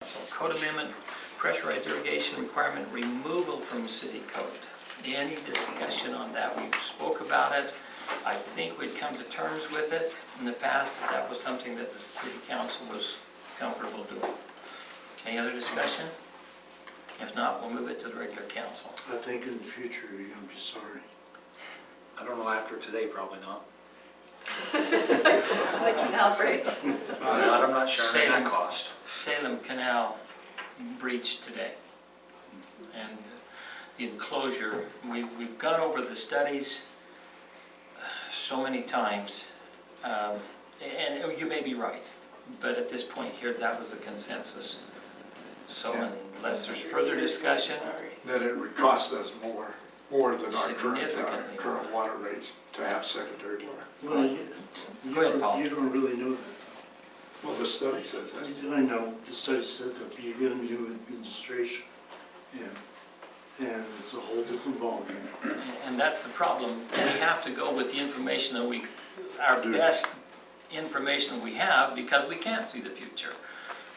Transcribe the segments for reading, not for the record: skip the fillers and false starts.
So code amendment, pressurized irrigation requirement removal from city code. Any discussion on that? We spoke about it. I think we'd come to terms with it in the past, that was something that the city council was comfortable doing. Any other discussion? If not, we'll move it to the regular council. I think in the future, you're gonna be sorry. I don't know, after today, probably not. The canal break. I'm not sure Salem. on that cost. Salem Canal breached today. And the enclosure, we've gone over the studies so many times, and you may be right, but at this point here, that was a consensus. So unless there's further discussion, That it would cost us more than our Significantly. current water rates to have secondary water. Well, Go ahead, Paul. You don't really know that. Well, the study says that. I know, the study said that, but you get a new administration, and it's a whole different ballgame. and that's the problem. We have to go with the information that our best information we have, because we can't see the future.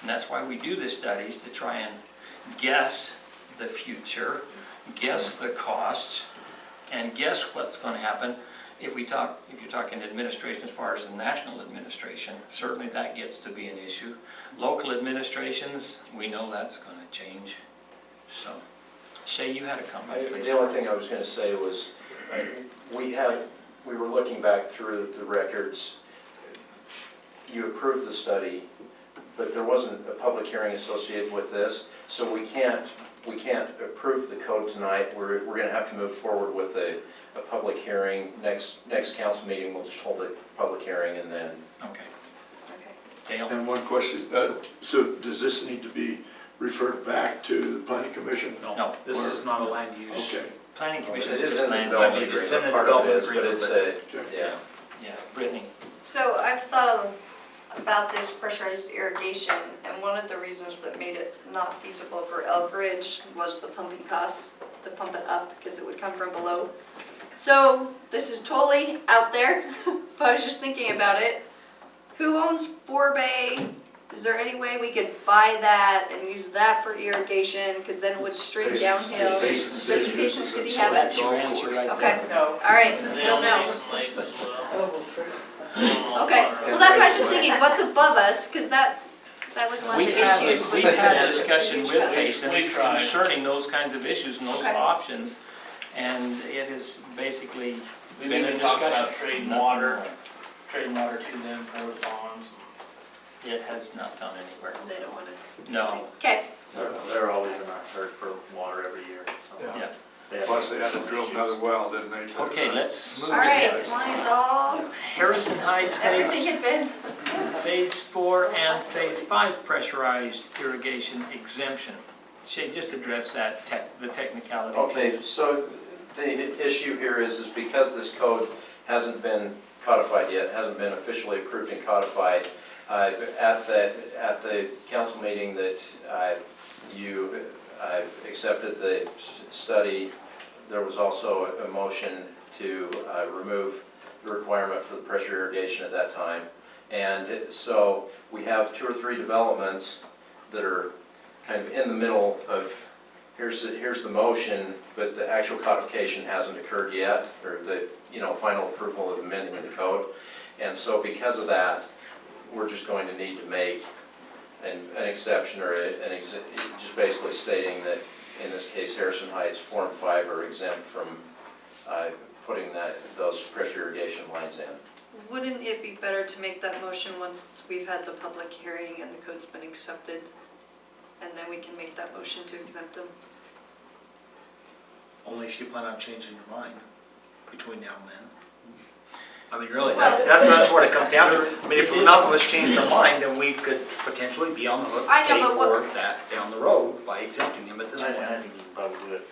And that's why we do the studies, to try and guess the future, guess the costs, and guess what's going to happen. If you're talking administration as far as the national administration, certainly that gets to be an issue. Local administrations, we know that's going to change. So, Shay, you had a comment, please. The only thing I was going to say was, we were looking back through the records. You approved the study, but there wasn't a public hearing associated with this, so we can't approve the code tonight. We're going to have to move forward with a public hearing. Next council meeting, we'll just hold a public hearing and then. Okay. Dale? And one question, so does this need to be referred back to the planning commission? No. This is not a land use. Okay, Planning Commission It is is just in the land development use. It's in the agreement, part of it development is, but agreement, it's but- yeah. Yeah, Brittany. So I've thought about this pressurized irrigation, and one of the reasons that made it not feasible for Elk Ridge was the pumping costs, to pump it up, because it would come from below. So this is totally out there, but I was just thinking about it. Who owns Forebay? Is there any way we could buy that and use that for irrigation, because then it would straight downhill? Basin Does City. Basin City So have that's it? your answer right Okay, there. all right, They don't own know. Basin Lakes as well. Okay, well, that's why I was just thinking, what's above us, because that was one of We've the had, issues. we've had discussion with Basin We tried. concerning those kinds of issues and those Okay. options, and it has basically We've been a even talked discussion. about trading Nothing water, more. trading water to them for the bonds. It has not gone anywhere. They don't want to. No, Okay, They're always in a hurry for water every year, so. Yeah. yeah. They have plus they had to drill another well, didn't they? Okay, let's move all right, to as long as all, Harrison Heights everything Phase, had been. phase 4 and Phase 5 pressurized irrigation exemption. Shay, just address that, the technicality. Okay, so the issue here is because this code hasn't been codified yet, hasn't been officially approved and codified, at the council meeting that you accepted the study, there was also a motion to remove the requirement for the pressure irrigation at that time. And so we have 2 or 3 developments that are kind of in the middle of, here's the motion, but the actual codification hasn't occurred yet, or the final approval of amending the code. And so because of that, we're just going to need to make an exception, or just basically stating that in this case Harrison Heights 4 and 5 are exempt from putting those pressure irrigation lines in. Wouldn't it be better to make that motion once we've had the public hearing and the code's been accepted? And then we can make that motion to exempt them? Only if you plan on changing your mind between now and then. I mean, really, Well, that's what it comes down to. I mean, if it is- enough of us changed our mind, then we could potentially be on the hook I to know, pay but what- for that down the road by exempting them at this I point. think you can probably do it,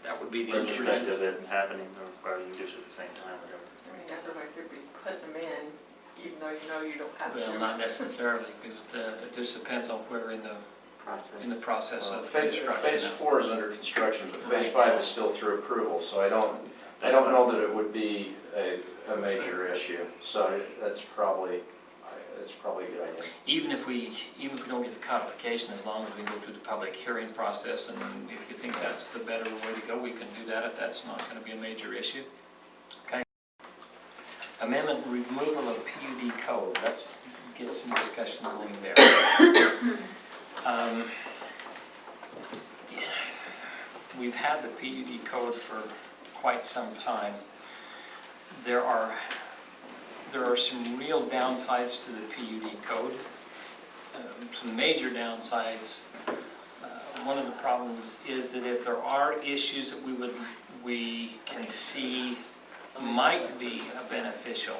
That would be the only irrespective reason. of it happening, or you do it at the same time, whatever. I mean, otherwise they'd be putting them in, even though you know you don't have Well, to. not necessarily, because it just depends on where in the Process. process of Phase construction. 4 is under construction, but Phase 5 is still through approval, so I don't know that it would be a major issue. So that's probably, it's probably a good idea. Even if we don't get the codification, as long as we go through the public hearing process, and if you think that's the better way to go, we can do that if that's not gonna be a major issue. Okay. Amendment, removal of PUD code, let's get some discussion going there. We've had the PUD code for quite some time. There are some real downsides to the PUD code, some major downsides. One of the problems is that if there are issues that we can see might be a beneficial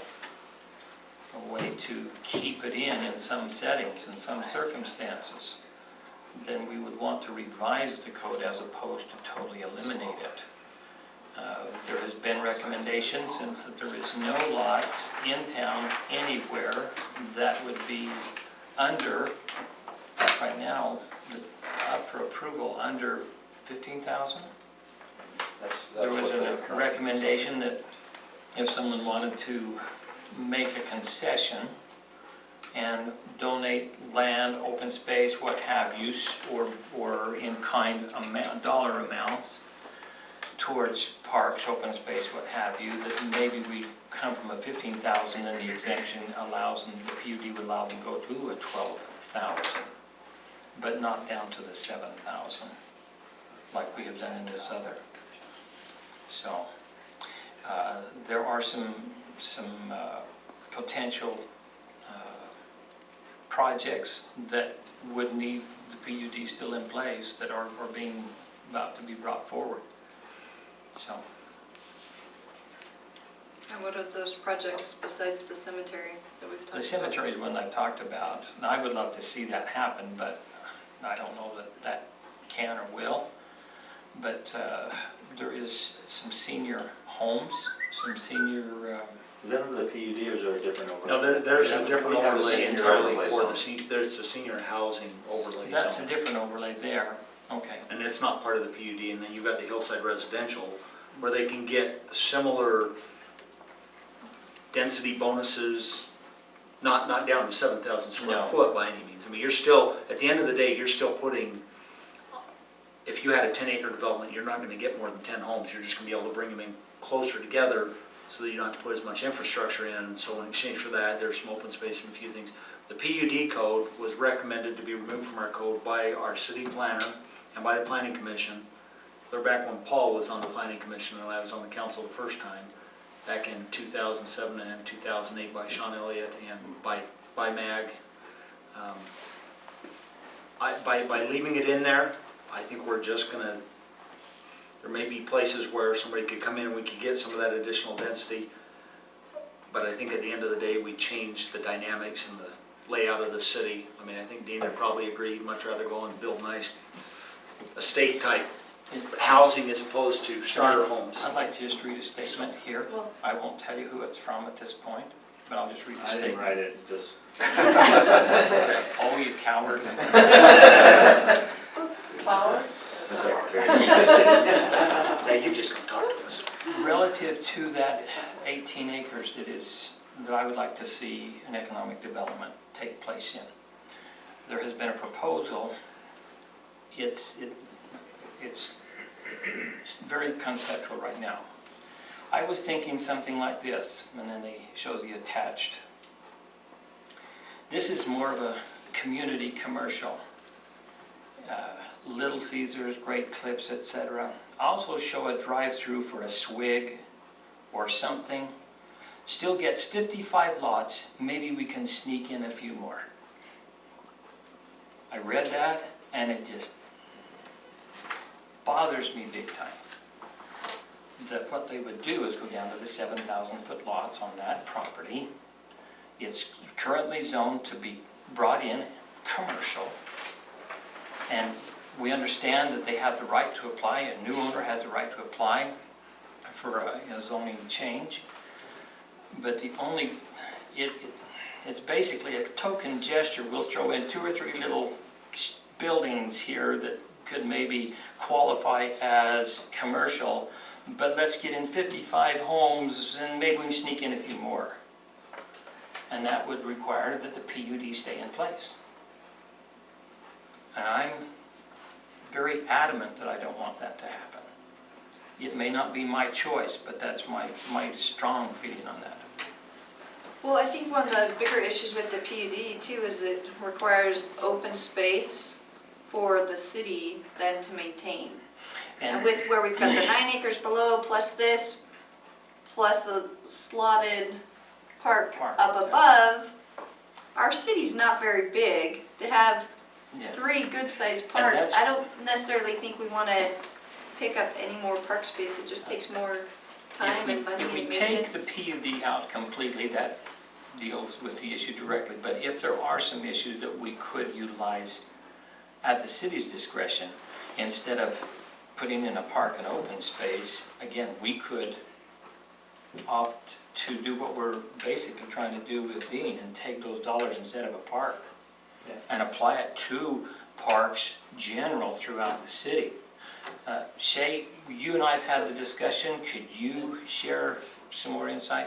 a way to keep it in some settings, in some circumstances, then we would want to revise the code as opposed to totally eliminate it. There has been recommendation since that there is no lots in town anywhere that would be under, right now, up for approval, under 15,000. There was a recommendation that if someone wanted to make a concession and donate land, open space, what have you, or in-kind dollar amounts towards parks, open space, what have you, that maybe we come from a 15,000 and the exemption allows them, the PUD would allow them to go to a 12,000, but not down to the 7,000, like we have done in this other. So there are some potential projects that would need the PUD still in place that are being about to be brought forward. So. And what are those projects besides the cemetery that we've talked about? The cemetery is one I've talked about, and I would love to see that happen, but I don't know that can or will. But there is some senior homes, some senior... Is that under the PUD or is there a different overlay? No, there's a different We have a overlay senior entirely overlay for zone. there's a senior housing overlay That's a zone. different overlay there, okay. And it's not part of the PUD, and then you've got the hillside residential, where they can get similar density bonuses, not down to 7,000 square No. foot by any means. I mean, you're still, at the end of the day, you're still putting, if you had a 10-acre development, you're not gonna get more than 10 homes, you're just gonna be able to bring them in closer together so that you don't have to put as much infrastructure in. So in exchange for that, there's some open space and a few things. The PUD code was recommended to be removed from our code by our city planner and by the planning commission. They're back when Paul was on the planning commission and I was on the council the first time, back in 2007 and 2008 by Sean Elliott and by MAG. By leaving it in there, I think we're just gonna, there may be places where somebody could come in and we could get some of that additional density. But I think at the end of the day, we changed the dynamics and the layout of the city. I mean, I think Dean would probably agree, he'd much rather go and build nice estate type housing as opposed to starter homes. I'd like to just read a statement here. Well- I won't tell you who it's from at this point, but I'll just read the I didn't statement. write it, just. Oh, you coward. Flower? The secretary. Now you just come talk to us. Relative to that 18 acres that I would like to see an economic development take place in, there has been a proposal. It's very conceptual right now. I was thinking something like this, and then they show the attached. This is more of a community commercial. Little Caesars, Great Clips, etc. Also show a drive-through for a Swig or something. Still gets 55 lots. Maybe we can sneak in a few more. I read that and it just bothers me big time. That what they would do is go down to the 7,000 foot lots on that property. It's currently zoned to be brought in commercial, and we understand that they have the right to apply, a new owner has the right to apply for a zoning change, but it's basically a token gesture. We'll throw in 2 or 3 little buildings here that could maybe qualify as commercial, but let's get in 55 homes and maybe we can sneak in a few more. and that would require that the PUD stay in place. And I'm very adamant that I don't want that to happen. It may not be my choice, but that's my strong feeling on that. Well, I think one of the bigger issues with the PUD too is it requires open space for the city then to maintain. And with where we've got the 9 acres below, plus this, plus the slotted park Park, up yeah. above, our city's not very big. To have Yeah. 3 good-sized parks, that's- I don't necessarily think we want to pick up any more park space. It just takes more time and money and If we maintenance. take the PUD out completely, that deals with the issue directly. But if there are some issues that we could utilize at the city's discretion, instead of putting in a park and open space, again, we could opt to do what we're basically trying to do with Dean and take those dollars instead of a park Yeah. and apply it to parks general throughout the city. Shay, you and I have had the discussion. Could you share some more insight?